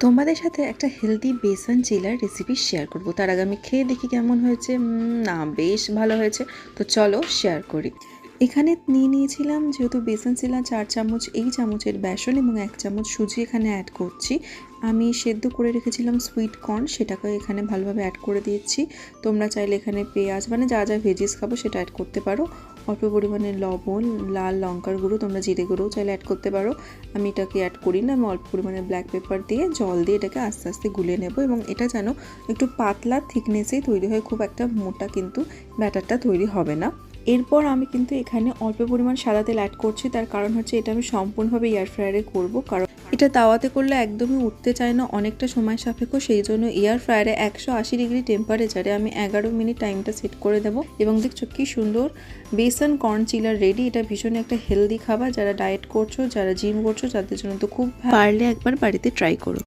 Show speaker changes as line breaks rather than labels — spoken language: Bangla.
তোমাদের সাথে একটা হেলদি বেসন চিলার রেসিপি শেয়ার করব। তার আগে আমি খেয়ে দেখি কেমন হয়েছে। না, বেশ ভালো হয়েছে। তো চলো শেয়ার করি। এখানে নিয়েছিলাম যেহেতু বেসন চিলা 4 চামচ, এই চামচের বেসন এবং 1 চামচ সুজি এখানে অ্যাড করছি। আমি সেদ্ধ করে রেখেছিলাম সুইট কর্ন, সেটাকে এখানে ভালোভাবে অ্যাড করে দিচ্ছি। তোমরা চাইলে এখানে পেঁয়াজ যা যা ভেজিস খাবো সেটা অ্যাড করতে পারো। অল্প পরিমাণে লবণ, লাল লঙ্কার গুঁড়ো, তোমরা জিরে গুঁড়োও চাইলে অ্যাড করতে পারো। আমি এটাকে অ্যাড করি না, আমি অল্প পরিমাণে ব্ল্যাক পেপার দিয়ে জল দিয়ে এটাকে আস্তে আস্তে গুলিয়ে নেব এবং এটা যেন একটু পাতলা থিকনেসেই তৈরি হয়, খুব একটা মোটা কিন্তু ব্যাটারটা তৈরি হবে না। এরপর আমি কিন্তু এখানে অল্প পরিমাণ সাদা তেল অ্যাড করছি। তার কারণ হচ্ছে এটা আমি সম্পূর্ণভাবে এয়ার ফ্রায়ারে করব, কারণ এটা তাওয়াতে করলে একদমই উঠতে চায় না, অনেকটা সময় সাপেক্ষ। সেই জন্য এয়ার ফ্রায়ারে 180 ডিগ্রি টেম্পারেচারে আমি 11 মিনিট টাইমটা সেট করে দেবো। এবং দেখছো কি সুন্দর বেসন কর্ন চিলার রেডি। এটা ভীষণ একটা হেলদি খাবার, যারা ডায়েট করছো, যারা জিম করছো, তাদের জন্য তো খুব, পারলে একবার বাড়িতে ট্রাই করো।